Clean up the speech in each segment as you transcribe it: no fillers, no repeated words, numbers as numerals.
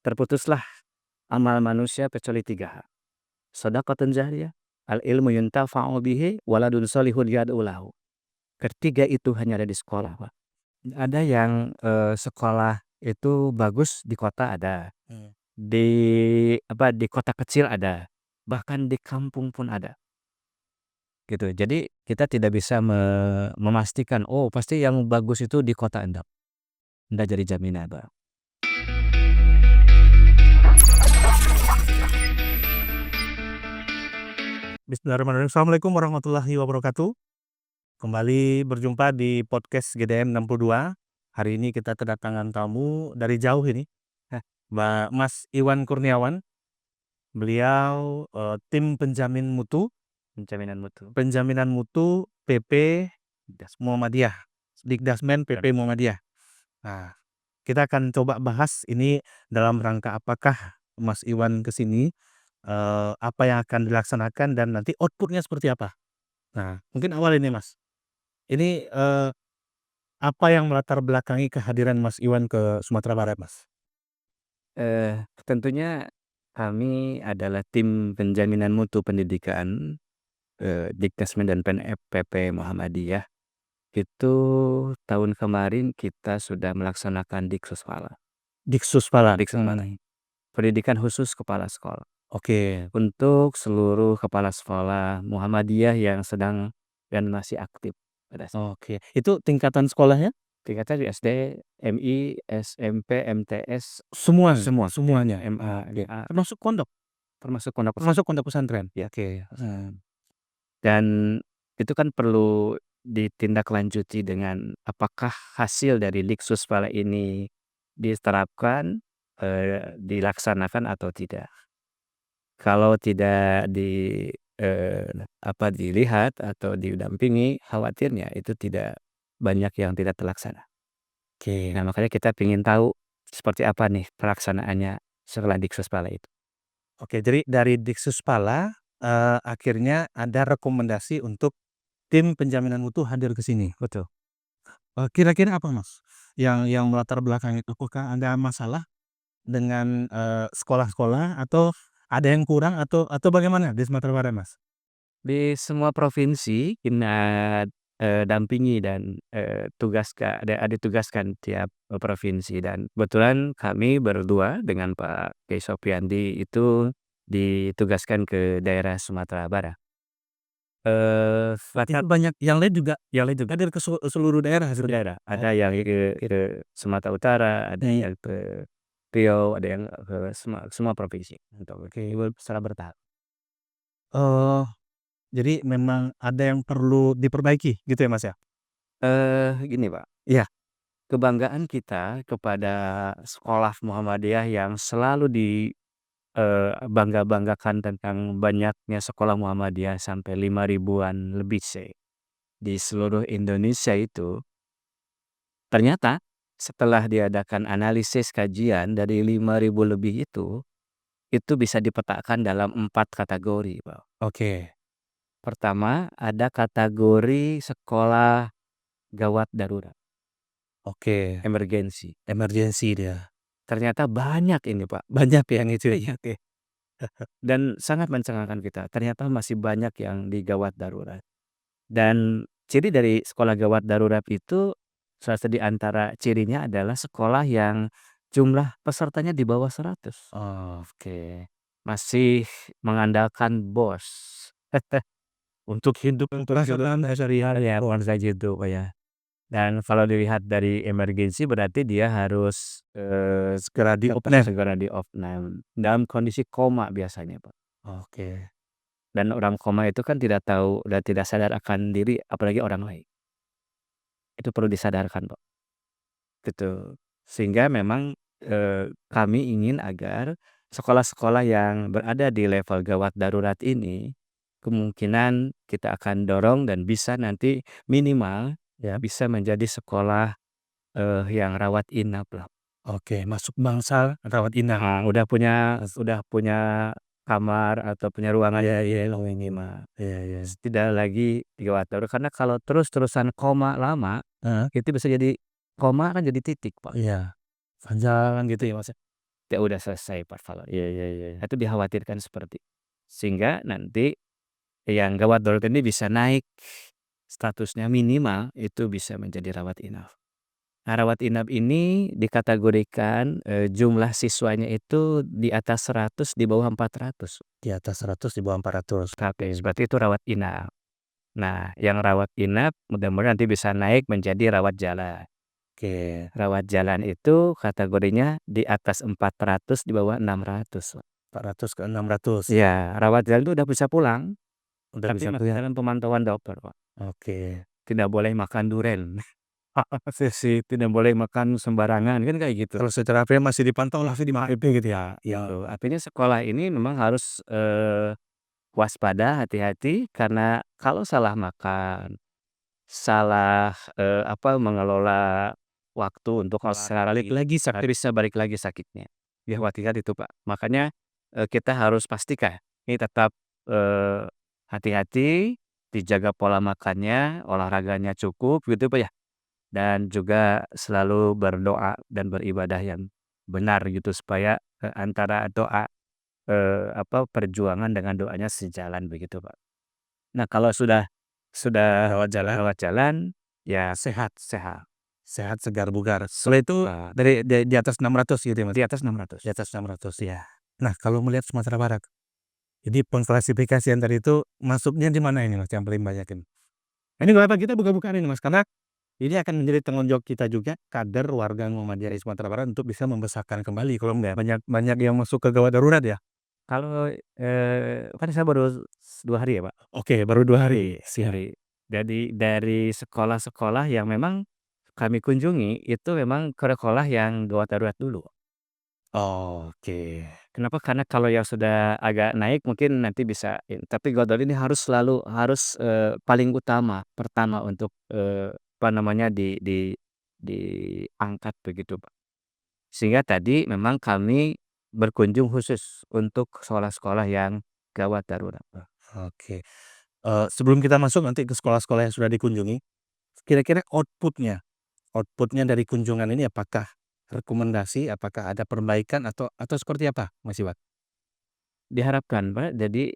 terputuslah amal manusia kecuali 3 hal. Shadaqatun jariyah, al-ilmu yuntafa'u bihi, waladun shalihun yad'u lahu. Ketiga itu hanya ada di sekolah, Pak. Ada yang, sekolah itu bagus di kota ada, di di kota kecil ada, bahkan di kampung pun ada, gitu. Jadi kita tidak bisa memastikan, oh pasti yang bagus itu di kota, enggak jadi jaminan, Pak. Bismillahirrahmanirrahim. Assalamualaikum warahmatullahi wabarakatuh. Kembali berjumpa di podcast GDM 62. Hari ini kita kedatangan tamu dari jauh ini, Mas Iwan Kurniawan. Beliau tim penjamin mutu Penjaminan mutu. PP Muhammadiyah, Dikdasmen PP Muhammadiyah. Nah, kita akan coba bahas ini dalam rangka apakah Mas Iwan kesini, apa yang akan dilaksanakan dan nanti outputnya seperti apa. Nah, mungkin awal ini Mas, ini apa yang melatar belakangi kehadiran Mas Iwan ke Sumatera Barat, Mas? Tentunya kami adalah tim penjaminan mutu pendidikan, Dikdasmen dan PP Muhammadiyah. Itu tahun kemarin kita sudah melaksanakan Diksuspala. Diksuspala. Pendidikan khusus kepala sekolah. Oke. Untuk seluruh kepala sekolah Muhammadiyah yang sedang dan masih aktif pada saat Oke. Itu tingkatan sekolahnya? tingkatnya di SD, MI, SMP, MTS, Semuanya. MA, Oke. MA, Termasuk pondok, termasuk pondok pesantren. termasuk pondok pesantren. Ya. Oke. Dan itu kan perlu ditindaklanjuti dengan apakah hasil dari Diksuspala ini diterapkan, dilaksanakan atau tidak. Kalau tidak dilihat atau didampingi, khawatirnya itu tidak banyak yang tidak terlaksana. Oke. Nah, makanya kita ingin tahu seperti apa nih pelaksanaannya setelah Diksuspala itu. Oke, jadi dari Diksuspala akhirnya ada rekomendasi untuk tim penjaminan mutu hadir ke sini. Betul. Kira-kira apa, Mas, yang melatar belakangi itu? Apakah ada masalah dengan sekolah-sekolah atau ada yang kurang atau bagaimana di Sumatera Barat, Mas? Di semua provinsi kita dampingi dan ditugaskan tiap provinsi, dan kebetulan kami berdua dengan Pak Kiai Sopiandi itu ditugaskan ke daerah Sumatera Barat. Itu banyak yang lain juga hadir ke seluruh daerah Seluruh daerah. Oh, Ada yang ke Sumatera Utara, ada yang ke Riau, ada yang ke semua provinsi untuk secara bertahap. jadi memang ada yang perlu diperbaiki gitu ya, Mas, ya? Gini Pak, iya, kebanggaan kita kepada sekolah Muhammadiyah yang selalu bangga-banggakan tentang banyaknya sekolah Muhammadiyah sampai 5 ribuan lebih di seluruh Indonesia itu, ternyata setelah diadakan analisis kajian dari 5.000 lebih itu bisa dipetakan dalam 4 kategori, Pak. Oke. Pertama, ada kategori sekolah gawat darurat, Oke, emergensi. emergensi dia. Ternyata banyak ini, Pak. Banyak yang itu. Iya, oke. Dan sangat mencengangkan kita, ternyata masih banyak yang di gawat darurat. Dan ciri dari sekolah gawat darurat itu, salah satu di antara cirinya adalah sekolah yang jumlah pesertanya di bawah 100. Oke. Masih mengandalkan BOS untuk hidup sehari-hari, ya, bukan saja itu, Pak, ya. Dan kalau dilihat dari emergensi berarti dia harus Segera di-off-name. segera di-off-name dalam kondisi koma biasanya, Pak. Oke. Dan orang koma itu kan tidak tahu dan tidak sadar akan diri, apalagi orang lain. Itu perlu disadarkan, Pak. Gitu. Sehingga memang kami ingin agar sekolah-sekolah yang berada di level gawat darurat ini, kemungkinan kita akan dorong dan bisa nanti minimal Ya. bisa menjadi sekolah yang rawat inap lah. Oke, masuk bangsal rawat inap. Nah, udah punya kamar atau punya ruangan minimal. Iya. Tidak lagi gawat darurat, karena kalau terus-terusan koma lama, Heeh. itu bisa jadi koma kan jadi titik, Pak. Iya. Panjang gitu ya, Mas, ya? udah selesai portfolio. Iya iya iya. Itu dikhawatirkan seperti sehingga nanti yang gawat darurat ini bisa naik statusnya minimal itu bisa menjadi rawat inap. Nah, rawat inap ini dikategorikan, jumlah siswanya itu di atas 100, di bawah 400. Di atas 100, di bawah 400. Oke, seperti itu rawat inap. Nah, yang rawat inap mudah-mudahan nanti bisa naik menjadi rawat jalan. Oke, Rawat jalan itu kategorinya di atas 400, di bawah 600. 400 ke 600. Iya, rawat jalan itu udah bisa pulang, Udah tapi bisa masih kuliah. dalam pemantauan dokter, Pak. Oke. Tidak boleh makan duren. Tidak boleh makan sembarangan, kan kayak gitu. Kalau fisioterapi masih dipantau lah di MAEP gitu ya? Ya. Gitu. Artinya sekolah ini memang harus, waspada, hati-hati karena kalau salah makan, salah, mengelola waktu untuk balik lagi sakit, bisa balik lagi sakitnya. Dikhawatirkan itu, Pak. Makanya, kita harus pastikan ini tetap, hati-hati, dijaga pola makannya, olahraganya cukup gitu, Pak, ya. Dan juga selalu berdoa dan beribadah yang benar gitu supaya, antara doa, perjuangan dengan doanya sejalan begitu, Pak. Nah, kalau sudah Rawat jalan. lewat jalan, ya sehat. Sehat, segar, bugar. Setelah itu Nah, di atas 600 gitu ya, Mas? di atas 600. Di atas 600. Iya. Nah, kalau melihat Sumatera Barat, jadi pengklasifikasian tadi itu masuknya di mana ini, Mas, yang paling banyak ini? Ini kenapa kita buka-bukaan ini, Mas, karena ini akan menjadi tanggung jawab kita juga, kader warga Muhammadiyah di Sumatera Barat untuk bisa membesarkan kembali. Kalau banyak banyak yang masuk ke gawat darurat ya? Kalau, kan saya baru 2 hari ya, Pak. Oke, baru 2 hari. Siap. Dari sekolah-sekolah yang memang kami kunjungi, itu memang ke sekolah yang gawat darurat dulu. Oke. Kenapa? Karena kalau yang sudah agak naik mungkin nanti bisa tapi gawat darurat ini harus, paling utama, pertama untuk, diangkat begitu, Pak. Sehingga tadi memang kami berkunjung khusus untuk sekolah-sekolah yang gawat darurat, Pak. Oke. Sebelum kita masuk nanti ke sekolah-sekolah yang sudah dikunjungi, kira-kira output-nya dari kunjungan ini apakah rekomendasi, apakah ada perbaikan atau seperti apa, Mas Iwan? Diharapkan, Pak, jadi,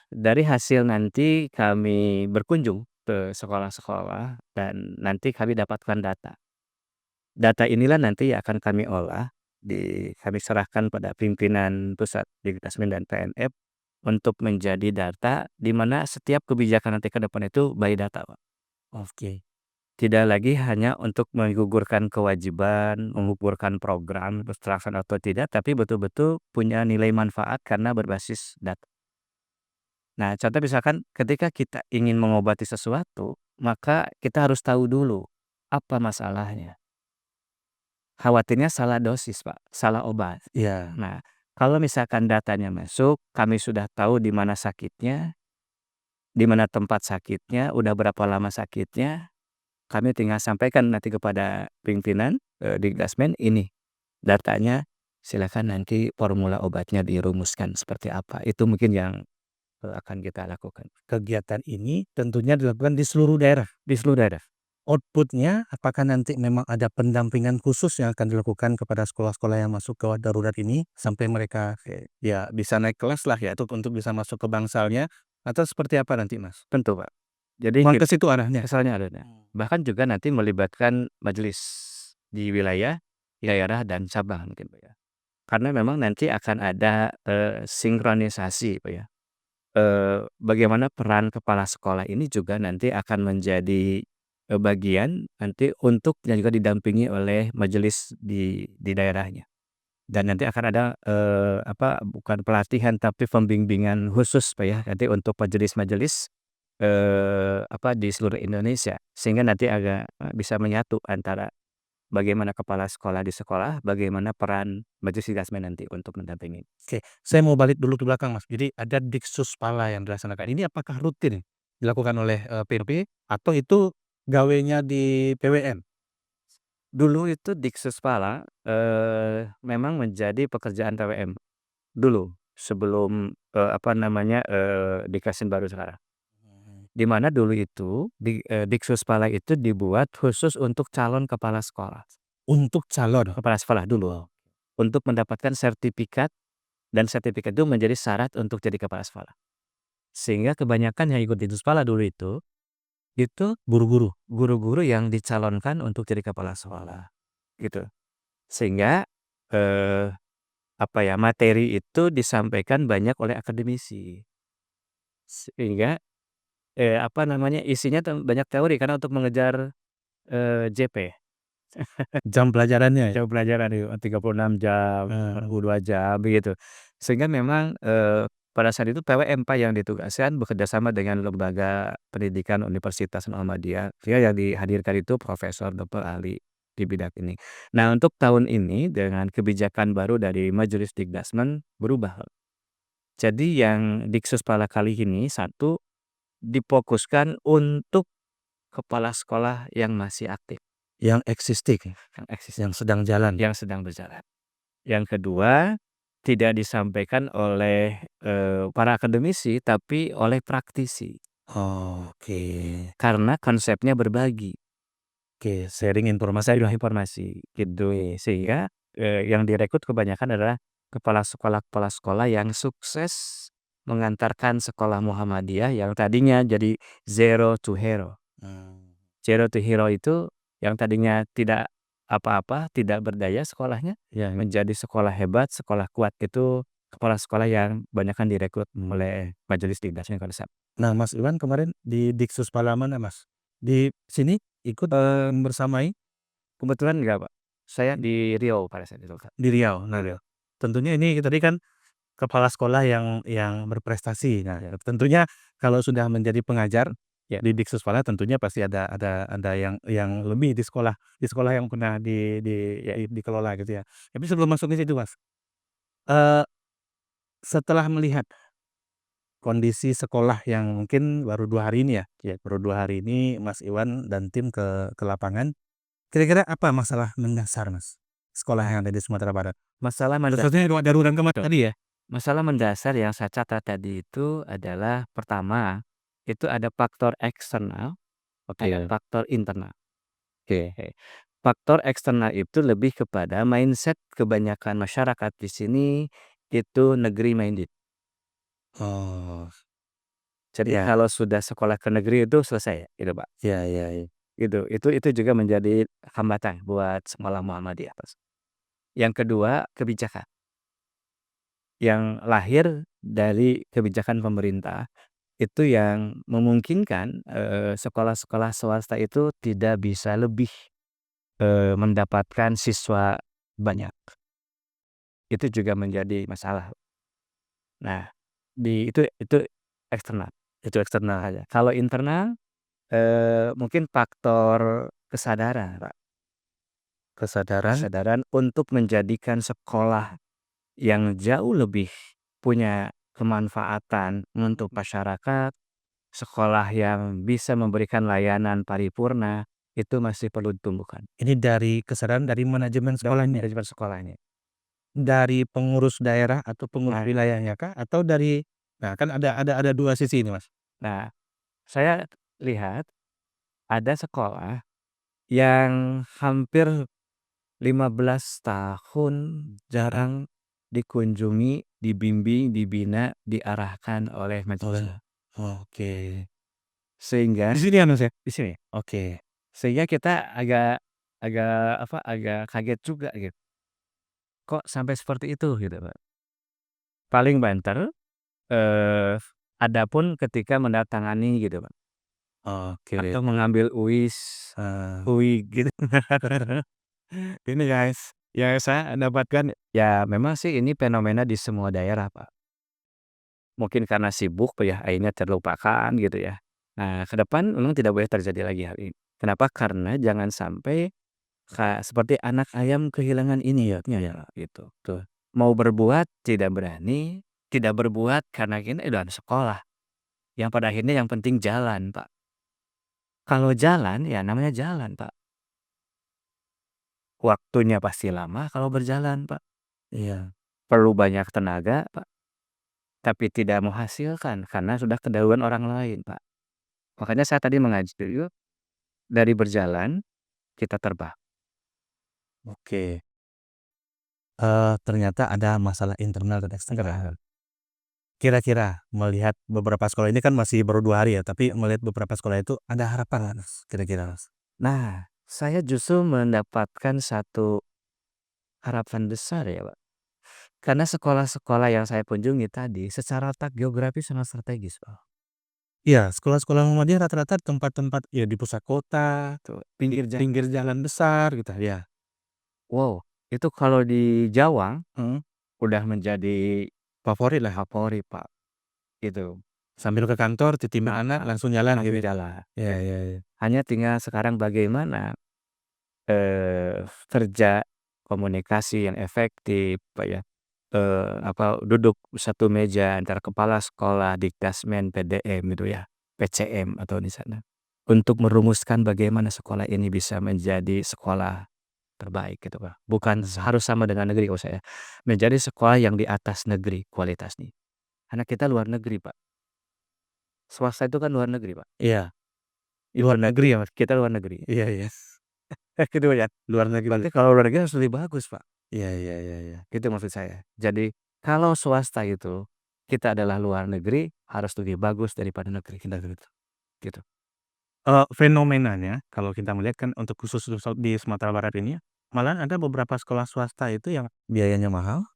dari hasil nanti kami berkunjung ke sekolah-sekolah dan nanti kami dapatkan data. Data inilah nanti akan kami olah, kami serahkan pada pimpinan pusat Dikdasmen dan PNF untuk menjadi data di mana setiap kebijakan nanti ke depan itu by data, Pak. Oke. Tidak lagi hanya untuk menggugurkan kewajiban, menggugurkan program, terus terlaksana atau tidak, tapi betul-betul punya nilai manfaat karena berbasis data. Nah, contoh misalkan ketika kita ingin mengobati sesuatu, maka kita harus tahu dulu apa masalahnya. Khawatirnya salah dosis, Pak, salah obat. Iya. Nah, kalau misalkan datanya masuk, kami sudah tahu di mana sakitnya, di mana tempat sakitnya, udah berapa lama sakitnya, kami tinggal sampaikan nanti kepada pimpinan, Dikdasmen, ini datanya, silakan nanti formula obatnya dirumuskan seperti apa. Itu mungkin yang, akan kita lakukan Kegiatan ini tentunya dilakukan di seluruh daerah. di seluruh daerah. Output-nya apakah nanti memang ada pendampingan khusus yang akan dilakukan kepada sekolah-sekolah yang masuk gawat darurat ini sampai mereka ya bisa naik kelas lah ya untuk bisa masuk ke bangsalnya atau seperti apa nanti, Mas? Tentu, Pak. Jadi Memang ke situ arahnya? misalnya ada, bahkan juga nanti melibatkan majelis di wilayah, daerah, dan cabang mungkin, Pak, ya. Karena memang nanti akan ada, sinkronisasi, Pak, ya. Bagaimana peran kepala sekolah ini juga nanti akan menjadi, bagian nanti untuk dan juga didampingi oleh majelis di daerahnya. Dan nanti akan ada, bukan pelatihan tapi pembimbingan khusus, Pak, ya, nanti untuk majelis-majelis, di seluruh Indonesia. Sehingga nanti agak, bisa menyatu antara bagaimana kepala sekolah di sekolah, bagaimana peran majelis Dikdasmen nanti untuk mendampingi. Oke, saya mau balik dulu ke belakang, Mas. Jadi ada Diksuspala yang dilaksanakan. Ini apakah rutin dilakukan oleh, PRP atau itu gawenya di PWN? Dulu itu Diksuspala, memang menjadi pekerjaan TWM, dulu sebelum, Dikasih baru sekarang. Di mana dulu itu Diksuspala itu dibuat khusus untuk calon kepala sekolah. Untuk calon? Kepala sekolah dulu. untuk mendapatkan sertifikat, dan sertifikat itu menjadi syarat untuk jadi kepala sekolah. Sehingga kebanyakan yang ikut Dinuspala dulu itu Guru-guru. guru-guru yang dicalonkan untuk jadi kepala sekolah, gitu. Sehingga, eee, materi itu disampaikan banyak oleh akademisi. Sehingga, isinya banyak teori karena untuk mengejar, JP. Jam pelajarannya ya? Jam pelajaran itu 36 jam, Heeh. 42 jam, begitu. Sehingga memang, pada saat itu PWM Pak yang ditugaskan bekerja sama dengan lembaga pendidikan Universitas Muhammadiyah, yang dihadirkan itu profesor, doktor, ahli di bidang ini. Nah, untuk tahun ini dengan kebijakan baru dari Majelis Dikdasmen berubah. Jadi yang Diksuspala kali ini, satu, difokuskan untuk kepala sekolah yang masih aktif, Yang existing, yang eksis, yang sedang jalan. yang sedang berjalan. Yang kedua, tidak disampaikan oleh, para akademisi, tapi oleh praktisi. Oke. Karena konsepnya berbagi, Oke, sharing informasi. sharing informasi, gitu. Sehingga, yang direkrut kebanyakan adalah kepala sekolah yang sukses mengantarkan sekolah Muhammadiyah yang tadinya jadi zero to hero. Mmm. Zero to hero itu yang tadinya tidak apa-apa, tidak berdaya sekolahnya, Ya, menjadi sekolah hebat, sekolah kuat. Itu kepala sekolah yang banyakan direkrut oleh Majelis Dikdasmen pada saat. nah Mas Iwan kemarin di Diksuspala mana Mas? Di sini ikut, bersamai Kebetulan enggak, Pak. Saya di Riau pada saat itu, Kak. di Riau? Nah, Riau. Tentunya ini tadi kan kepala sekolah yang berprestasi. Nah, Ya, tentunya kalau sudah menjadi pengajar ya. di Diksuspala tentunya pasti ada yang lebih di sekolah yang pernah dikelola gitu ya. Tapi sebelum masuk ke situ Mas, eee, setelah melihat kondisi sekolah yang mungkin baru 2 hari ini ya, baru 2 hari ini Mas Iwan dan tim ke lapangan, kira-kira apa masalah mendasar Mas, sekolah yang ada di Sumatera Barat? Masalah menda Khususnya darurat kemarin Betul. tadi ya? Masalah mendasar yang saya catat tadi itu adalah pertama, itu ada faktor eksternal, ada Oke. faktor internal. Oke. Oke. Faktor eksternal itu lebih kepada mindset kebanyakan masyarakat di sini itu negeri minded. Oh, Jadi ya, kalau sudah sekolah ke negeri itu selesai, gitu Pak. ya, ya, ya. Gitu. Itu juga menjadi hambatan buat sekolah Muhammadiyah. Yang kedua, kebijakan yang lahir dari kebijakan pemerintah itu yang memungkinkan, sekolah-sekolah swasta itu tidak bisa lebih, mendapatkan siswa banyak. Itu juga menjadi masalah. Nah, itu eksternal, itu eksternal aja. Kalau internal, mungkin faktor kesadaran, Pak. Kesadaran. Kesadaran untuk menjadikan sekolah yang jauh lebih punya kemanfaatan untuk masyarakat, sekolah yang bisa memberikan layanan paripurna, itu masih perlu ditumbuhkan. Ini dari kesadaran dari manajemen sekolahnya? Manajemen sekolahnya. Dari pengurus daerah atau pengurus Nah wilayahnya kah? Atau dari, nah kan ada 2 sisi ini Mas. nah, saya lihat ada sekolah yang hampir 15 tahun jarang dikunjungi, dibimbing, dibina, diarahkan oleh Oleh, majelisnya. oke. Sehingga Di sini ya Mas ya? di sini, Oke. sehingga kita agak agak agak kaget juga gitu. Kok sampai seperti itu gitu, Pak. Paling banter, eee, ada pun ketika mendatangani gitu, Pak, Oke. atau mengambil UIS, Eee, UI gitu. Ini guys, yang saya dapatkan ya memang sih ini fenomena di semua daerah, Pak. Mungkin karena sibuk ya akhirnya terlupakan gitu ya. Nah, ke depan memang tidak boleh terjadi lagi hal ini. Kenapa? Karena jangan sampai seperti anak ayam kehilangan ini ya gitu. Tuh. Mau berbuat tidak berani, tidak berbuat karena ini udah ada sekolah. Yang pada akhirnya yang penting jalan, Pak. Kalau jalan ya namanya jalan, Pak. Waktunya pasti lama kalau berjalan, Pak. iya. Perlu banyak tenaga, Pak. Tapi tidak menghasilkan karena sudah kedahuluan orang lain, Pak. Makanya saya tadi mengajak yuk dari berjalan kita terbang. Oke. ternyata ada masalah internal dan eksternal. Kira-kira melihat beberapa sekolah ini kan masih baru 2 hari ya, tapi melihat beberapa sekolah itu ada harapan nggak, Mas, kira-kira, Mas? Nah, saya justru mendapatkan satu harapan besar ya, Pak. Karena sekolah-sekolah yang saya kunjungi tadi secara letak geografis sangat strategis, Pak. Iya, sekolah-sekolah Muhammadiyah rata-rata tempat-tempat ya di pusat kota, Tuh, di pinggir jalan. pinggir jalan besar gitu ya. Wow, itu kalau di Jawang Mhm, udah menjadi favorit lah, favorit, Pak, gitu. sambil ke kantor titipin anak Heeh, langsung jalan langsung gitu. jalan, Iya, gitu. iya, iya. Hanya tinggal sekarang bagaimana, kerja komunikasi yang efektif, Pak, ya, duduk satu meja antara kepala sekolah, Dikdasmen, PDM gitu ya, PCM atau di sana, untuk merumuskan bagaimana sekolah ini bisa menjadi sekolah terbaik gitu, Pak. Bukan harus sama dengan negeri kalau saya, menjadi sekolah yang di atas negeri kualitasnya. Karena kita luar negeri, Pak. Swasta itu kan luar negeri, Pak. Iya, luar Ibaratnya negeri ya, Mas? kita luar negeri. Iya, iya. Gitu ya. Luar negeri. Berarti kalau luar negeri harus lebih bagus, Pak. Iya, iya, iya, iya. Gitu maksud saya. Jadi kalau swasta itu kita adalah luar negeri harus lebih bagus daripada negeri kita gitu. Gitu. Fenomenanya kalau kita melihat kan untuk khusus di Sumatera Barat ini, malahan ada beberapa sekolah swasta itu yang biayanya mahal,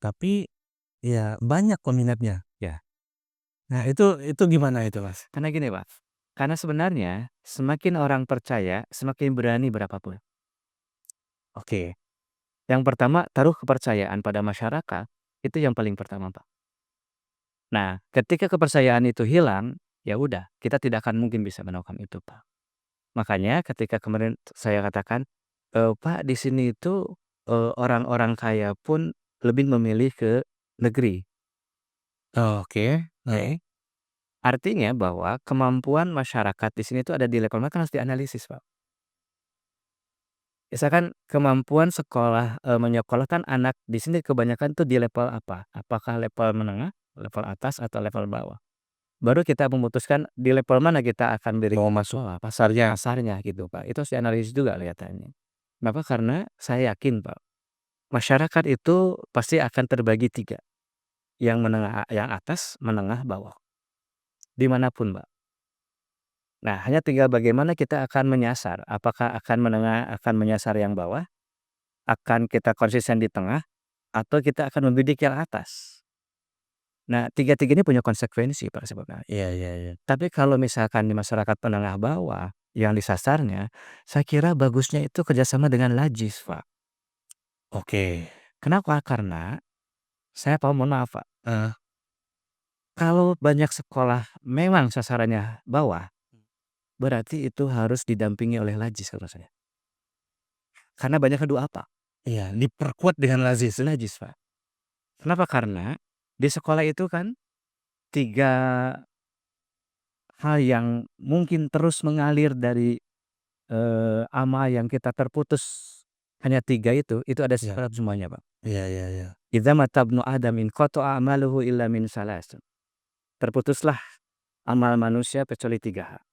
tapi ya banyak peminatnya. Ya. Nah itu gimana itu, Mas? Karena gini, Pak. Karena sebenarnya semakin orang percaya, semakin berani berapapun. Oke. Yang pertama, taruh kepercayaan pada masyarakat, itu yang paling pertama, Pak. Nah, ketika kepercayaan itu hilang, ya udah, kita tidak akan mungkin bisa melakukan itu, Pak. Makanya ketika kemarin saya katakan, "Pak, di sini itu, orang-orang kaya pun lebih memilih ke negeri." Oke, Oke. Artinya bahwa kemampuan masyarakat di sini itu ada di level mana kan harus dianalisis, Pak. Misalkan kemampuan sekolah, menyekolahkan anak di sini kebanyakan tuh di level apa? Apakah level menengah, level atas, atau level bawah? Baru kita memutuskan di level mana kita akan beri mau masuk pasarnya. pasarnya gitu, Pak. Itu harus dianalisis juga kelihatannya. Kenapa? Karena saya yakin, Pak, masyarakat itu pasti akan terbagi 3, yang menengah yang atas, menengah, bawah, dimanapun, Pak. Nah, hanya tinggal bagaimana kita akan menyasar, apakah akan menengah akan menyasar yang bawah, akan kita konsisten di tengah, atau kita akan membidik yang atas. Nah, tiga-tiga ini punya konsekuensi, Pak, sebenarnya. Iya, iya, iya. Tapi kalau misalkan di masyarakat menengah bawah yang disasarnya, saya kira bagusnya itu kerjasama dengan Lajis, Pak. Oke. Kenapa? Karena saya mohon maaf, Pak, Heeh. kalau banyak sekolah memang sasarannya bawah, berarti itu harus didampingi oleh Lajis kalau saya. Karena banyak kedua apa? Iya, diperkuat dengan lazis. Lajis, Pak. Kenapa? Karena di sekolah itu kan 3 hal yang mungkin terus mengalir dari, amal yang kita terputus, hanya 3 itu ada Iya, sebab semuanya, Pak. iya, iya, iya. Idza mata ibnu Adam inqata'a amaluhu illa min salas. Terputuslah amal manusia kecuali 3 hal.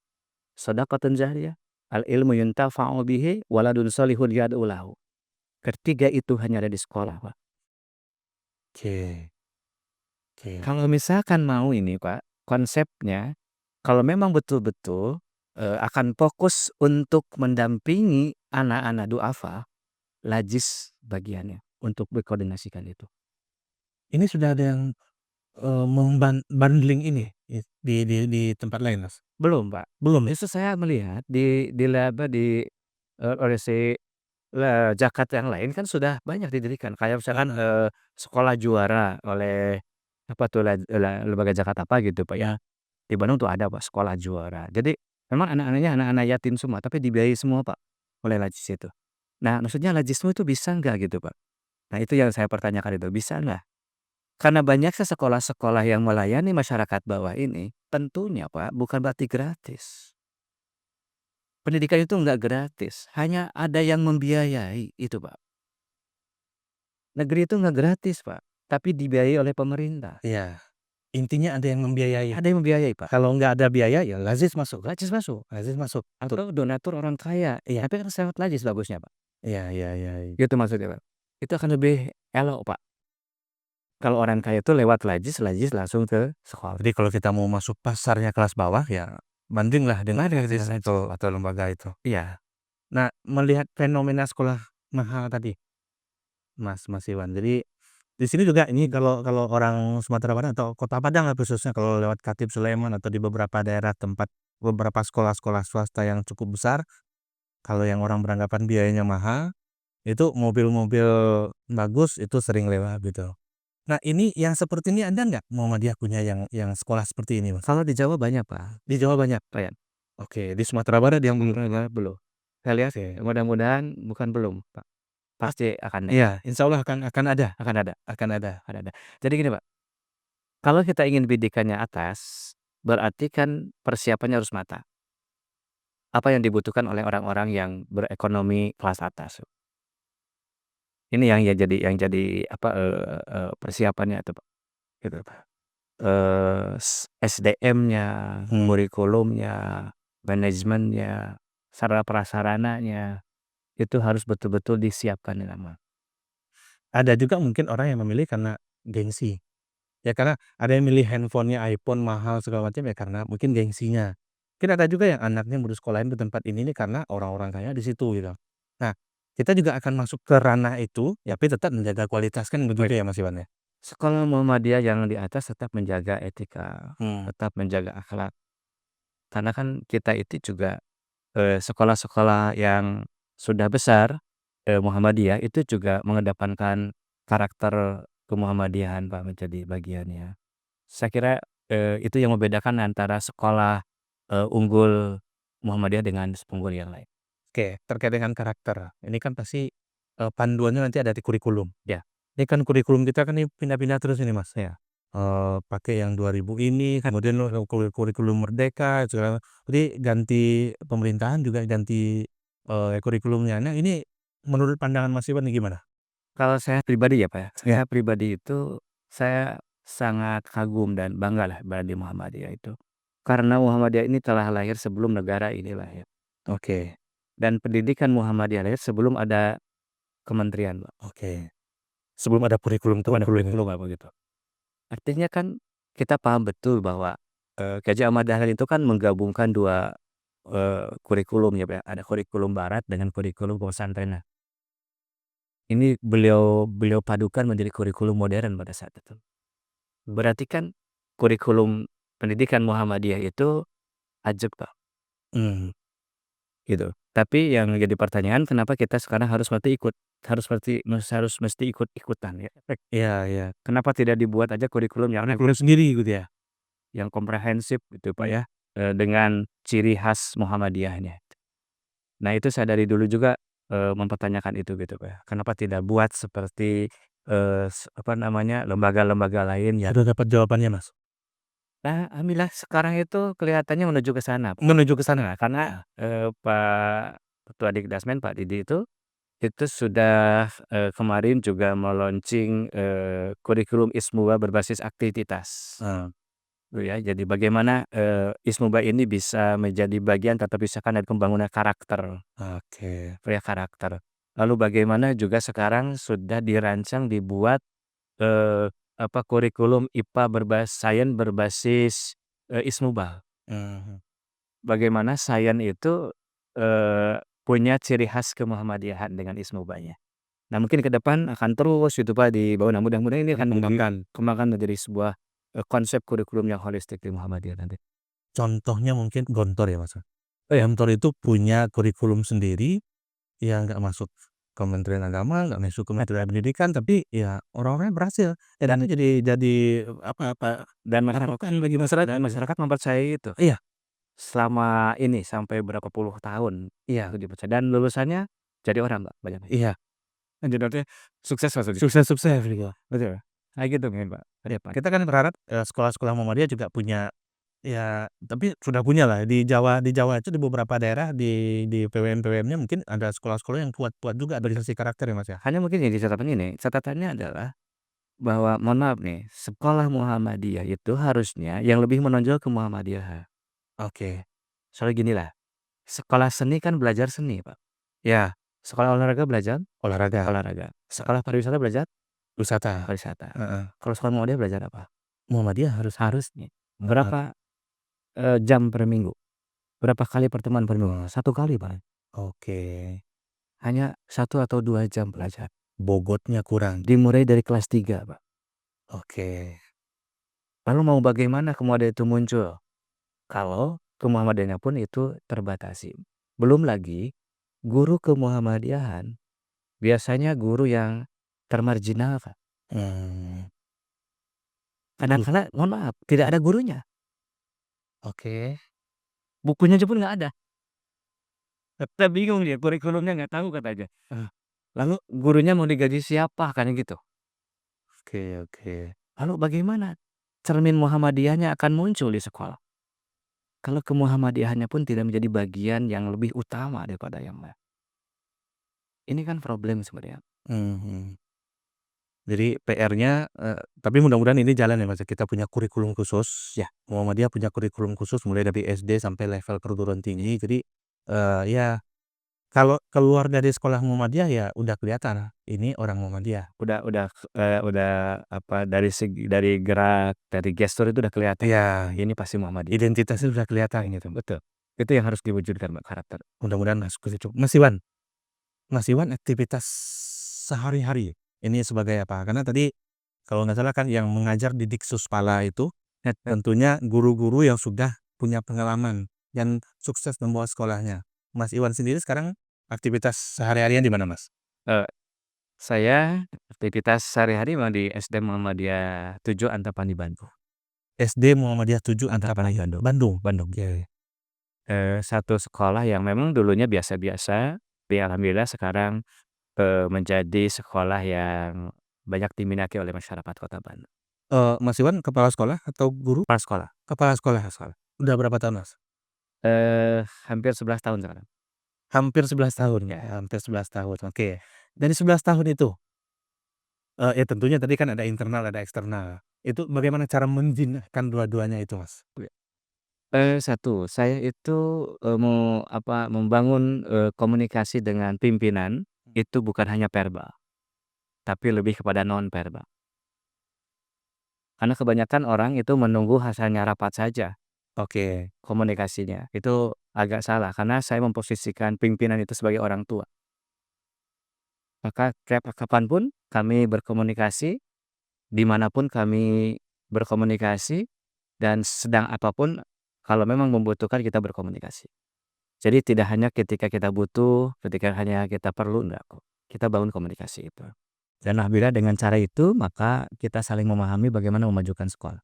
Shadaqatun jariyah, al-ilmu yuntafa'u bihi, waladun shalihun yad'u lahu. Ketiga itu hanya ada di sekolah, Pak. Oke, oke. Kalau misalkan mau ini, Pak, konsepnya kalau memang betul-betul, akan fokus untuk mendampingi anak-anak du'afa, Lajis bagiannya untuk berkoordinasikan itu. Ini sudah ada yang, bundling ini di tempat lain, Mas? Belum, Pak. Belum ya? Justru saya melihat oleh si Jakarta yang lain kan sudah banyak didirikan. Kayak misalkan, Heeh. sekolah juara oleh apa tuh, lembaga zakat apa gitu, Pak, ya. Di Bandung tuh ada, Pak, sekolah juara. Jadi memang anak-anaknya anak-anak yatim semua, tapi dibiayai semua, Pak, oleh Lajis itu. Nah, maksudnya Lajismu itu bisa nggak gitu, Pak? Nah, itu yang saya pertanyakan itu, bisa nggak? Karena banyaknya sekolah-sekolah yang melayani masyarakat bawah ini, tentunya, Pak, bukan berarti gratis. Pendidikan itu nggak gratis, hanya ada yang membiayai, itu, Pak. Negeri itu nggak gratis, Pak, tapi dibiayai oleh pemerintah. Iya, intinya ada yang membiayai. Ada yang membiayai, Pak. Kalau nggak ada biaya ya lazis masuk, Lajis masuk, lazis masuk. atau donatur orang kaya, Iya, tapi kan lewat Lajis bagusnya, Pak. iya, iya, iya, iya. Gitu maksudnya, Pak. itu akan lebih elok, Pak. Kalau orang kaya itu lewat Lajis langsung ke sekolah. Jadi kalau kita mau masuk pasarnya kelas bawah, ya bandinglah dengan Mari Lajis dengan Lajis. atau lembaga itu. Iya, Nah, melihat fenomena sekolah mahal tadi, Mas Iwan. Jadi di sini juga ini kalau kalau orang Sumatera Barat atau Kota Padang lah khususnya kalau lewat Khatib Sulaiman atau di beberapa daerah tempat beberapa sekolah-sekolah swasta yang cukup besar, kalau yang orang beranggapan biayanya mahal, itu mobil-mobil bagus itu sering lewat gitu. Nah, ini yang seperti ini ada nggak Muhammadiyah punya yang sekolah seperti ini, Mas? kalau di Jawa banyak, Pak. Di Jawa banyak? Banyak. Oke, di Sumatera Barat yang belum. Belum. Saya lihat Oke. mudah-mudahan bukan belum, Pak. Pasti akan Iya, insya Allah akan ada akan ada akan ada. akan ada. Jadi gini, Pak, kalau kita ingin pendidikannya atas, berarti kan persiapannya harus matang. Apa yang dibutuhkan oleh orang-orang yang berekonomi kelas atas. Ini yang jadi apa, persiapannya itu, Pak, gitu, Pak. SDM-nya, Hmm. kurikulumnya, manajemennya, sarana prasarananya, itu harus betul-betul disiapkan dengan Ada juga mungkin orang yang memilih karena gengsi. Ya karena ada yang milih handphonenya iPhone mahal segala macam ya karena mungkin gengsinya. Mungkin ada juga yang anaknya mau disekolahin ke tempat ini nih karena orang-orang kaya di situ gitu. Nah, kita juga akan masuk ke ranah itu, ya tapi tetap menjaga kualitas kan begitu baik. ya Mas Iwan ya? Sekolah Muhammadiyah yang di atas tetap menjaga etika, Hmm. tetap menjaga akhlak. Karena kan kita itu juga, sekolah-sekolah yang sudah besar, Muhammadiyah itu juga mengedepankan karakter kemuhammadiyahan, Pak, menjadi bagiannya. Saya kira, itu yang membedakan antara sekolah, unggul Muhammadiyah dengan unggul yang lain. Oke, terkait dengan karakter. Ini kan pasti, panduannya nanti ada di kurikulum. Ya, Ini kan kurikulum kita kan ini pindah-pindah terus ini Mas. ya. Pakai yang 2000 ini, kemudian kurikulum merdeka segala jadi ganti pemerintahan juga ganti, kurikulumnya. Nah ini menurut pandangan Mas Iwan nih gimana? Kalau saya pribadi ya, Pak, ya, Ya. saya pribadi itu saya sangat kagum dan banggalah pada Muhammadiyah itu. Karena Muhammadiyah ini telah lahir sebelum negara ini lahir. Oke Dan pendidikan Muhammadiyah lahir sebelum ada kementerian, Pak. oke. Sebelum ada kurikulum Sebelum ada kurikulum. kurikulum, Pak, begitu. Artinya kan kita paham betul bahwa, K.J. Ahmad Dahlan itu kan menggabungkan 2 kurikulum ya, Pak, ya. Ada kurikulum barat dengan kurikulum pesantren. Nah, ini beliau beliau padukan menjadi kurikulum modern pada saat itu. Berarti kan kurikulum pendidikan Muhammadiyah itu ajeg, Pak, Mmm. gitu. Tapi yang jadi pertanyaan kenapa kita sekarang harus mesti ikut-ikutan ya, Iya iya. kenapa tidak dibuat aja kurikulum yang Kurikulum sendiri gitu ya? yang komprehensif gitu, Pak, Mmm. ya, dengan ciri khas Muhammadiyahnya. Nah, itu saya dari dulu juga, mempertanyakan itu gitu, Pak, ya. Kenapa tidak buat seperti, apa namanya, lembaga-lembaga lain yang Sudah dapat jawabannya Mas? nah, alhamdulillah sekarang itu kelihatannya menuju ke sana, Pak. Menuju ke sana? Nah, karena, Pak Ketua Dikdasmen, Pak Didi itu sudah, kemarin juga me-launching, kurikulum Ismuba berbasis aktivitas. Heeh. Gitu ya, jadi bagaimana, Ismuba ini bisa menjadi bagian tata misalkan dari pembangunan karakter, Oke. ya karakter. Lalu bagaimana juga sekarang sudah dirancang dibuat, eee, apa, kurikulum IPA sains berbasis, Ismuba. Mhm. Bagaimana sains itu, punya ciri khas kemuhammadiyahan dengan Ismubanya. Nah, mungkin ke depan akan terus gitu, Pak, dibangun. Nah, mudah-mudahan ini akan Dikembangkan. kembangkan menjadi sebuah, konsep kurikulum yang holistik di Muhammadiyah nanti. Contohnya mungkin Gontor ya Mas? Oh ya, Gontor itu punya kurikulum sendiri yang nggak masuk Kementerian Agama, nggak masuk Kementerian Pendidikan, tapi ya orang-orangnya berhasil dan dan itu jadi apa, dan masyarakat patokan bagi masyarakat. dan masyarakat mempercayai itu. Iya Selama ini sampai berapa puluh tahun iya itu dipercaya dan lulusannya jadi orang, Mbak, banyak. iya, Dan jadi artinya sukses maksudnya. sukses-sukses gitu. Betul. Kayak gitu mungkin, Pak, ke Iya, depan. kita kan berharap, sekolah-sekolah Muhammadiyah juga punya ya tapi sudah punya lah di Jawa itu di beberapa daerah di PWN-PWN-nya mungkin ada sekolah-sekolah yang kuat-kuat juga dari sisi karakter ya Mas ya? Hanya mungkin yang catatan ini, catatannya adalah bahwa mohon maaf nih, sekolah Muhammadiyah itu harusnya yang lebih menonjol ke Muhammadiyah. Oke. Soalnya ginilah, sekolah seni kan belajar seni, Pak. Ya Sekolah olahraga belajar Olahraga, olahraga. Sekolah pariwisata belajar wisata. pariwisata. Heeh. Kalau sekolah Muhammadiyah belajar apa? Muhammadiyah harus Harusnya. heeh. Berapa, jam per minggu? Berapa kali pertemuan per minggu? 1 kali paling. Oke. Hanya 1 atau 2 jam belajar. Bobotnya kurang. Dimulai dari kelas 3, Pak. Oke. Lalu mau bagaimana kemudian itu muncul? Kalau kemuhammadiyahannya pun itu terbatasi. Belum lagi guru kemuhammadiyahan biasanya guru yang termarginal, Kak. Mmm, Kadang-kala mohon maaf, tidak ada gurunya. oke. Bukunya aja pun nggak ada. Kita bingung dia, kurikulumnya nggak tahu katanya. Lalu gurunya mau digaji siapa? Katanya gitu. Oke oke. Lalu bagaimana cermin Muhammadiyahnya akan muncul di sekolah? Kalau kemuhammadiyahannya pun tidak menjadi bagian yang lebih utama daripada yang lain. Ini kan problem sebenarnya. Mhm. Jadi PR-nya, tapi mudah-mudahan ini jalan ya, Mas, ya. Kita punya kurikulum khusus, Ya, Muhammadiyah punya kurikulum khusus mulai dari SD sampai level perguruan tinggi. Jadi, ya kalau keluar dari sekolah Muhammadiyah ya udah kelihatan ini orang Muhammadiyah. udah apa dari gerak, dari gestur itu udah kelihatan. Iya, Ini pasti Muhammadiyah. identitasnya udah kelihatan gitu. Betul. Itu yang harus diwujudkan, Mbak, karakter. Mudah-mudahan masuk ke situ. Mas Iwan aktivitas sehari-hari ini sebagai apa? Karena tadi kalau nggak salah kan yang mengajar di Diksuspala itu tentunya guru-guru yang sudah punya pengalaman dan sukses membawa sekolahnya. Mas Iwan sendiri sekarang aktivitas sehari-harinya di mana, Mas? Eee, saya aktivitas sehari-hari memang di SD Muhammadiyah 7 Antapani, Bandung. SD Muhammadiyah 7 Antapani, Antapani, Bandung. Bandung. Bandung. Oke. Satu sekolah yang memang dulunya biasa-biasa, tapi alhamdulillah sekarang, menjadi sekolah yang banyak diminati oleh masyarakat Kota Bandung. Mas Iwan kepala sekolah atau guru? Kepala sekolah, Kepala sekolah. Udah berapa tahun, Mas? hampir 11 tahun sekarang. Hampir 11 tahun, Ya. hampir 11 tahun, oke. Dari 11 tahun itu, ya tentunya tadi kan ada internal, ada eksternal. Itu bagaimana cara menjinakkan dua-duanya itu, Mas? Satu, saya itu, membangun, komunikasi dengan pimpinan, itu bukan hanya verbal, tapi lebih kepada non verbal. Karena kebanyakan orang itu menunggu hasilnya rapat saja Oke. komunikasinya, itu agak salah karena saya memposisikan pimpinan itu sebagai orang tua. Maka kapan pun kami berkomunikasi, dimanapun kami berkomunikasi, dan sedang apapun kalau memang membutuhkan kita berkomunikasi. Jadi tidak hanya ketika kita butuh, ketika hanya kita perlu, enggak kok. Kita bangun komunikasi itu. Dan alhamdulillah dengan cara itu, maka kita saling memahami bagaimana memajukan sekolah.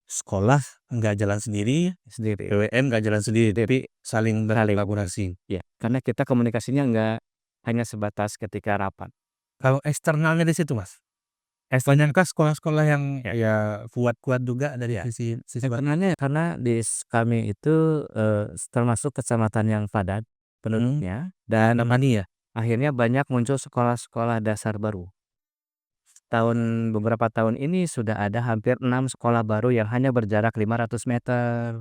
Sekolah nggak jalan sendiri, Sendiri. PWN nggak jalan sendiri, tapi saling Saling. berkolaborasi. Ya, karena kita komunikasinya enggak hanya sebatas ketika rapat. Kalau eksternalnya di situ, Mas? Banyakkah sekolah-sekolah yang Ya. ya kuat-kuat juga dari Ya. sisi siswa? Sebenarnya karena kami itu, termasuk kecamatan yang padat penduduknya, dan Antapani ya? akhirnya banyak muncul sekolah-sekolah dasar baru. Beberapa tahun ini sudah ada hampir 6 sekolah baru yang hanya berjarak 500 meter.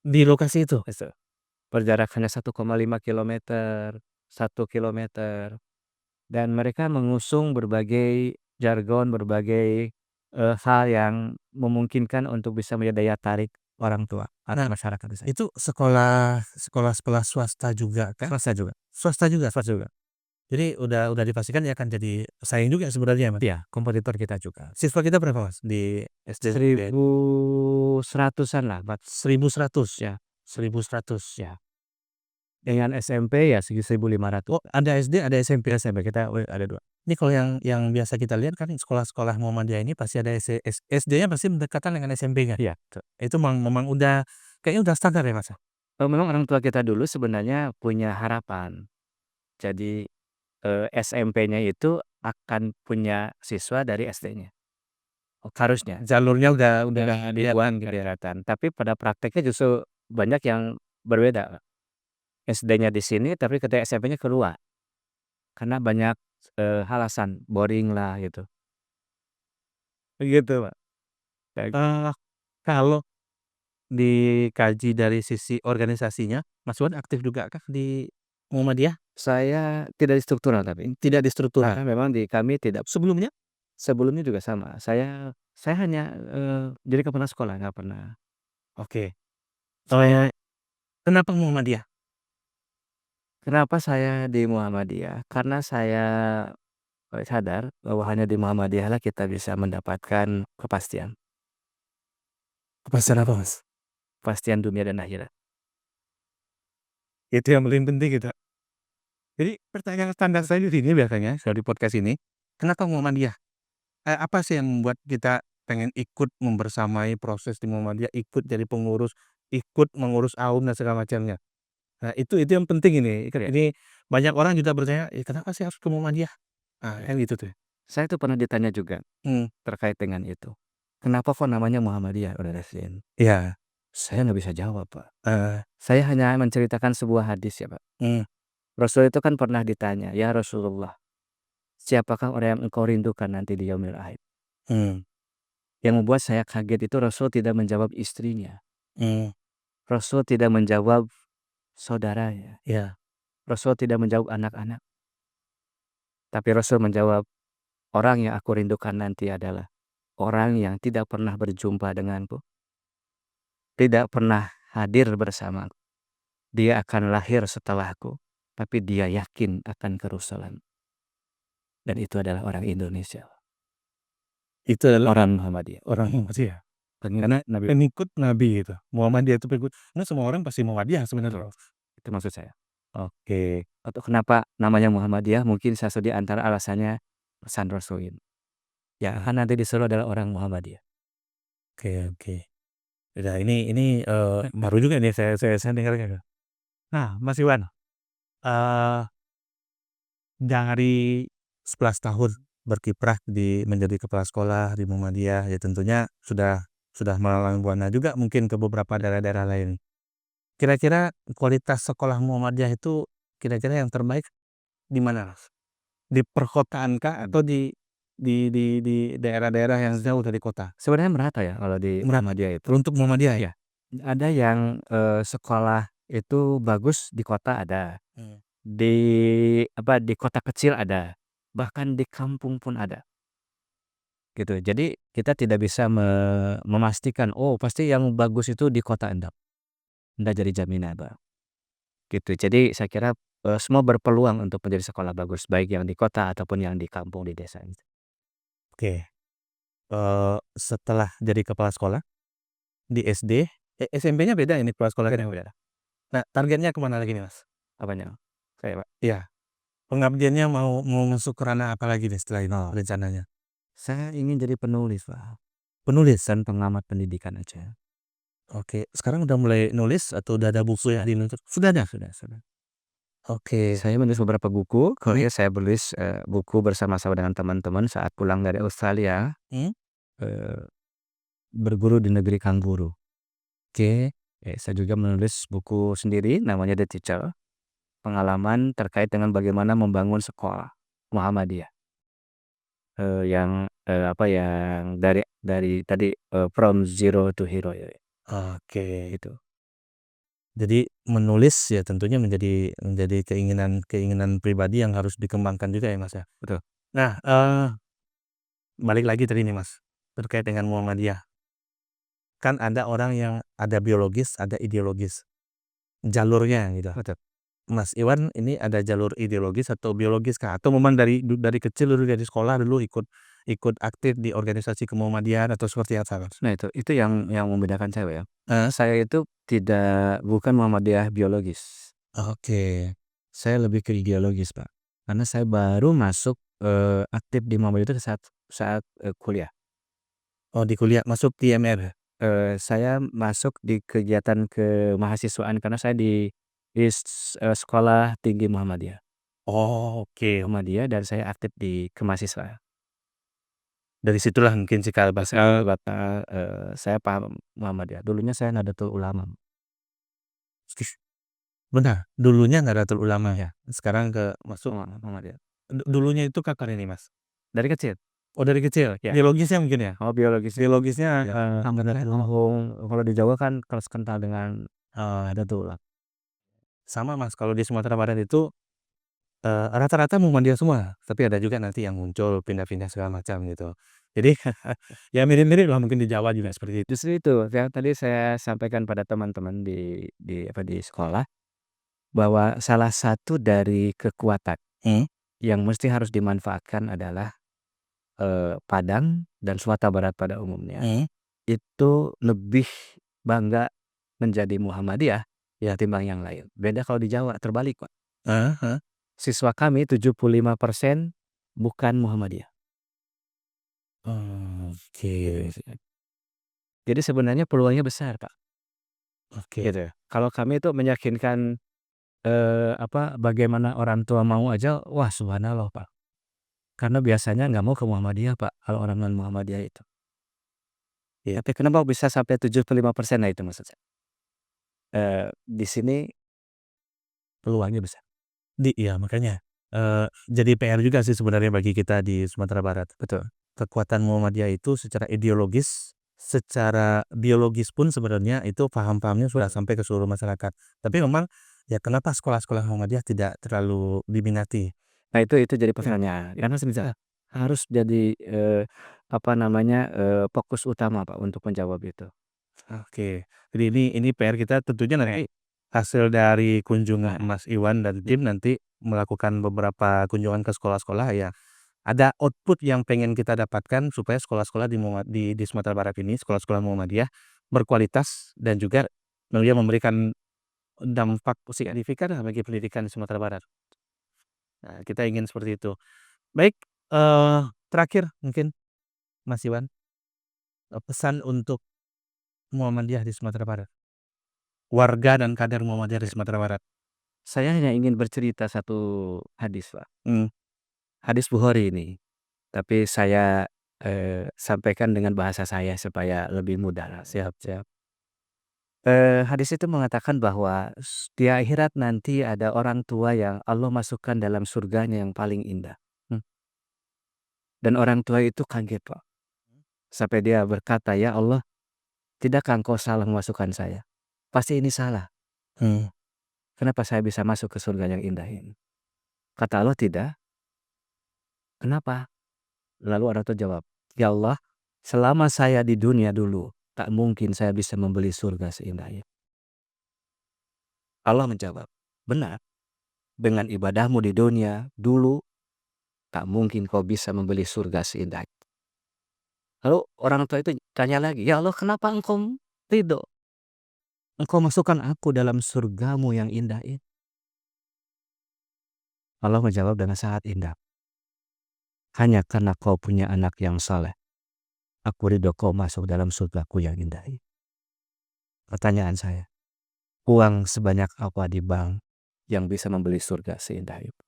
Di lokasi itu? Itu. Berjarak hanya 1,5 kilometer, 1 kilometer. Dan mereka mengusung berbagai jargon, berbagai, hal yang memungkinkan untuk bisa menjadi daya tarik orang tua atau Nah, masyarakat di sana. itu sekolah-sekolah swasta juga kan? Swasta juga, Swasta juga? swasta juga. Jadi udah dipastikan ya akan jadi saing juga sebenarnya, Mas? Iya, kompetitor kita juga. Siswa kita berapa, Mas, di SD? 1.100-an lah, 1.100? ya, 1.100. ya. Dengan SMP ya 1.500. Oh, ada SD, ada SMP? SMP kita ada 2. Ini kalau yang biasa kita lihat kan sekolah-sekolah Muhammadiyah ini pasti ada SD-nya pasti berdekatan dengan SMP kan? Iya, betul. Itu memang udah kayaknya udah standar ya, Mas? Memang orang tua kita dulu sebenarnya punya harapan. Jadi, SMP-nya itu akan punya siswa dari SD-nya. Harusnya. Jalurnya udah Udah lihat. dibuat kelihatan. Tapi pada prakteknya justru banyak yang berbeda. SD-nya di sini tapi ketika SMP-nya keluar. Karena banyak, alasan, boring lah gitu. Begitu, Pak. Kayak Eee, kalau dikaji dari sisi organisasinya, Mas Wan aktif juga kah di Muhammadiyah? Saya tidak di struktural tapi, Tidak di struktural. karena memang di kami tidak Sebelumnya? sebelumnya juga sama. Saya hanya, jadi kepala sekolah, nggak pernah. Oke. Eee, Kenapa Muhammadiyah? Kenapa saya di Muhammadiyah? Karena saya, sadar bahwa hanya di Muhammadiyah lah kita bisa mendapatkan kepastian, Kepastian apa, Mas? kepastian dunia dan akhirat. Itu yang paling penting gitu. Jadi pertanyaan standar saya di sini biasanya kalau di podcast ini, kenapa Muhammadiyah? Apa sih yang membuat kita pengen ikut membersamai proses di Muhammadiyah, ikut jadi pengurus, ikut mengurus AUM dan segala macamnya. Nah itu yang penting ini, Iya. ini banyak orang juga bertanya, kenapa sih harus ke Muhammadiyah?" Nah kan gitu tuh. Saya tuh pernah ditanya juga Mmm, terkait dengan itu. "Kenapa kok namanya Muhammadiyah?" Udah Rasin. iya, Saya nggak bisa jawab, Pak. eee, Saya hanya menceritakan sebuah hadis ya, Pak. mmm, Rasul itu kan pernah ditanya, "Ya Rasulullah, siapakah orang yang engkau rindukan nanti di yaumil akhir?" mmm, Yang membuat saya kaget itu Rasul tidak menjawab istrinya, mmm, Rasul tidak menjawab saudaranya, iya, Rasul tidak menjawab anak-anak, tapi Rasul menjawab, "Orang yang aku rindukan nanti adalah orang yang tidak pernah berjumpa denganku, tidak pernah hadir bersamaku. Dia akan lahir setelahku, tapi dia yakin akan kerusulan." Dan itu adalah orang Indonesia, itu adalah orang Muhammadiyah. orang Muhammadiyah. Pengikut Karena Nabi, pengikut Nabi itu, Muhammadiyah itu pengikut karena semua orang pasti Muhammadiyah sebenarnya. itu maksud saya. Oke, Atau kenapa namanya Muhammadiyah, mungkin salah satu di antara alasannya pesan Rasul ini. Yang nah, akan nanti disuruh adalah orang Muhammadiyah. oke oke. Udah ini, baru juga nih saya dengarnya. Nah, Mas Iwan, eee, dari 11 tahun berkiprah menjadi kepala sekolah di Muhammadiyah, ya tentunya sudah melalang buana juga mungkin ke beberapa daerah-daerah lain. Kira-kira kualitas sekolah Muhammadiyah itu kira-kira yang terbaik di mana, Mas? Di perkotaan kah atau di daerah-daerah yang jauh dari kota? Sebenarnya merata ya kalau di Merata Muhammadiyah itu. untuk Muhammadiyah ya? Ada yang, sekolah itu bagus di kota ada, Mmm, di kota kecil ada, bahkan di kampung pun ada, gitu. Jadi kita tidak bisa memastikan, "Oh pasti yang bagus itu di kota." Enggak jadi jaminan, Bang, gitu. Jadi saya kira, semua berpeluang untuk menjadi sekolah bagus, baik yang di kota ataupun yang di kampung, di desa gitu. oke. Setelah jadi kepala sekolah di SD, SMP-nya beda ini kepala sekolah kan ya? Beda-beda. Nah, targetnya ke mana lagi nih, Mas? Apanya? Kayak Pak? Iya, pengabdiannya mau masuk ke ranah apa lagi nih setelah ini rencananya? Saya ingin jadi penulis, Pak, Penulis? dan pengamat pendidikan aja. Oke, sekarang udah mulai nulis atau udah ada buku yang dinuntut? Sudah ada? Sudah. Oke, Saya menulis beberapa buku, mmm, kemudian saya menulis, buku bersama-sama dengan teman-teman saat pulang dari Australia, mmm, eee, berguru di negeri kanguru. oke, Saya juga menulis buku sendiri namanya The Teacher, pengalaman terkait dengan bagaimana membangun sekolah Muhammadiyah, yang dari tadi, from zero to hero ya, oke. gitu. Jadi menulis ya tentunya menjadi keinginan pribadi yang harus dikembangkan juga ya, Mas, ya? Betul. Nah, balik lagi tadi nih, Mas, terkait dengan Muhammadiyah. Kan ada orang yang ada biologis, ada ideologis, jalurnya gitu. Betul. Mas Iwan ini ada jalur ideologis atau biologis kah? Atau memang dari kecil dulu dari sekolah dulu ikut ikut aktif di organisasi kemuhammadiyaan atau seperti apa, Mas? Nah itu yang membedakan saya ya. Heeh, Saya itu bukan Muhammadiyah biologis. oke. Saya lebih ke ideologis, Pak. Karena saya baru masuk, aktif di Muhammadiyah itu saat saat, kuliah. Oh di kuliah masuk di IMR ya? Saya masuk di kegiatan kemahasiswaan karena saya sekolah tinggi Muhammadiyah. Oh oke. Muhammadiyah dan saya aktif di kemahasiswaan. Dari situlah mungkin cikal bakal Saya paham Muhammadiyah. Dulunya saya Nahdlatul Ulama. bentar, dulunya Nahdlatul Ulama ya? Sekarang masuk Muhammadiyah. dulunya itu kapan ini, Mas? Dari kecil? Oh dari kecil? Ya. Biologisnya mungkin ya? Oh biologisnya. Biologisnya, Ya. Nahdlatul Ulama. Kalau di Jawa kan keras kental dengan, Nahdlatul Ulama. Sama Mas, kalau di Sumatera Barat itu rata-rata Muhammadiyah semua, tapi ada juga nanti yang muncul pindah-pindah segala macam gitu. Jadi ya mirip-mirip lah mungkin di Jawa juga seperti itu. Justru itu yang tadi saya sampaikan pada teman-teman di sekolah, bahwa salah satu dari kekuatan Mmm, yang mesti harus dimanfaatkan adalah, Padang dan Sumatera Barat pada umumnya, mhm, itu lebih bangga menjadi Muhammadiyah ya timbang yang lain. Beda kalau di Jawa, terbalik, Pak. heeh heeh. Siswa kami 75% bukan Muhammadiyah. Oke Jadi sebenarnya peluangnya besar, Kak, oke. gitu ya. Kalau kami itu meyakinkan, bagaimana orang tua mau aja, wah subhanallah, Pak. Karena biasanya nggak mau ke Muhammadiyah, Pak, kalau orang non-Muhammadiyah itu. Iya, Tapi kenapa bisa sampai 75%? Nah itu maksud saya. Di sini peluangnya besar. iya makanya, jadi PR juga sih sebenarnya bagi kita di Sumatera Barat. Betul. Kekuatan Muhammadiyah itu secara ideologis, secara biologis pun sebenarnya itu paham-pahamnya sudah sampai ke seluruh masyarakat. Tapi memang ya kenapa sekolah-sekolah Muhammadiyah tidak terlalu diminati? Nah itu jadi Iya. pertanyaan. Karena semisal harus jadi, fokus utama, Pak, untuk menjawab itu. Oke. Jadi ini PR kita tentunya nanti hasil dari kunjungan Mas Iwan dan tim nanti melakukan beberapa kunjungan ke sekolah-sekolah ya, ada output yang pengen kita dapatkan supaya sekolah-sekolah di Sumatera Barat ini, sekolah-sekolah Muhammadiyah berkualitas dan juga dia memberikan dampak signifikan lah bagi pendidikan di Sumatera Barat. Nah, kita ingin seperti itu. Baik, terakhir mungkin Mas Iwan, pesan untuk Muhammadiyah di Sumatera Barat, warga dan kader Muhammadiyah di Sumatera Barat. Saya hanya ingin bercerita satu hadis, Pak. Mmm, Hadis Bukhari ini, tapi saya, sampaikan dengan bahasa saya supaya lebih mudah lah. siap siap. Hadis itu mengatakan bahwa di akhirat nanti ada orang tua yang Allah masukkan dalam surganya yang paling indah. Mmm, Dan orang tua itu kaget, Pak. Sampai dia berkata, "Ya Allah, tidakkah Engkau salah memasukkan saya? Pasti ini salah. mmm, Kenapa saya bisa masuk ke surga yang indah ini?" Kata Allah, "Tidak. Kenapa?" Lalu orang tua jawab, "Ya Allah, selama saya di dunia dulu, tak mungkin saya bisa membeli surga seindah itu." Allah menjawab, "Benar, dengan ibadahmu di dunia dulu, tak mungkin kau bisa membeli surga seindah itu." Lalu orang tua itu tanya lagi, "Ya Allah, kenapa Engkau ridho? Engkau masukkan aku dalam surgamu yang indah ini." Allah menjawab dengan sangat indah, "Hanya karena kau punya anak yang saleh, aku ridho kau masuk dalam surgaku yang indah ini." Pertanyaan saya, uang sebanyak apa di bank yang bisa membeli surga seindah itu?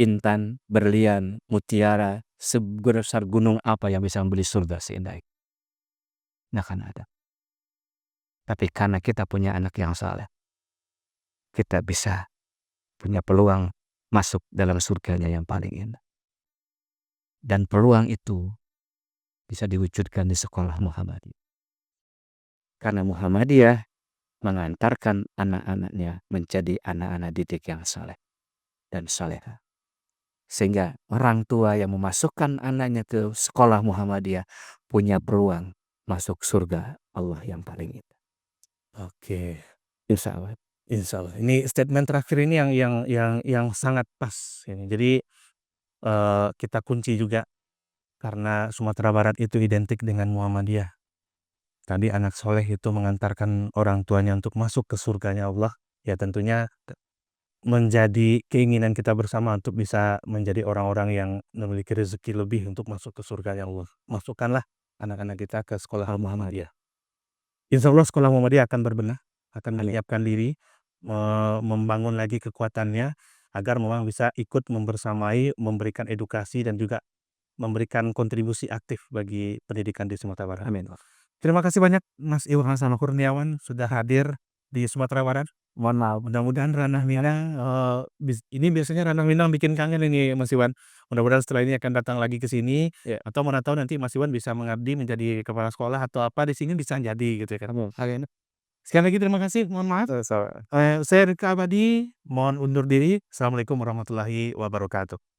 Intan, berlian, mutiara, sebesar gunung apa yang bisa membeli surga seindah itu? Nggak akan ada. Tapi karena kita punya anak yang saleh, kita bisa punya peluang masuk dalam surganya yang paling indah. Dan peluang itu bisa diwujudkan di sekolah Muhammadiyah. Karena Muhammadiyah mengantarkan anak-anaknya menjadi anak-anak didik yang saleh dan saleha. Sehingga orang tua yang memasukkan anaknya ke sekolah Muhammadiyah punya peluang masuk surga Allah yang paling indah. oke. Insya Allah. Insyaallah. Ini statement terakhir ini yang sangat pas ini. Jadi, kita kunci juga karena Sumatera Barat itu identik dengan Muhammadiyah. Tadi anak soleh itu mengantarkan orang tuanya untuk masuk ke surganya Allah, ya tentunya menjadi keinginan kita bersama untuk bisa menjadi orang-orang yang memiliki rezeki lebih untuk masuk ke surganya Allah. Masukkanlah anak-anak kita ke sekolah Al Muhammadiyah. Muhammadiyah. Insya Allah sekolah Muhammadiyah akan berbenah, akan Amin. menyiapkan diri, membangun lagi kekuatannya agar memang bisa ikut membersamai, memberikan edukasi dan juga memberikan kontribusi aktif bagi pendidikan di Sumatera Barat. Amin. Terima kasih banyak Mas Ilham Sama Kurniawan sudah hadir di Sumatera Barat. Mohon maaf. Mudah-mudahan Ranah Minang, ini biasanya Ranah Minang bikin kangen ini Mas Iwan. Mudah-mudahan setelah ini akan datang lagi ke sini, Ya, atau mana tahu nanti Mas Iwan bisa mengabdi menjadi kepala sekolah atau apa di sini bisa jadi gitu ya kan. kamu. Sekali lagi terima kasih, mohon maaf. Sama-sama. Saya Rika Abadi, mohon undur diri. Assalamualaikum warahmatullahi wabarakatuh.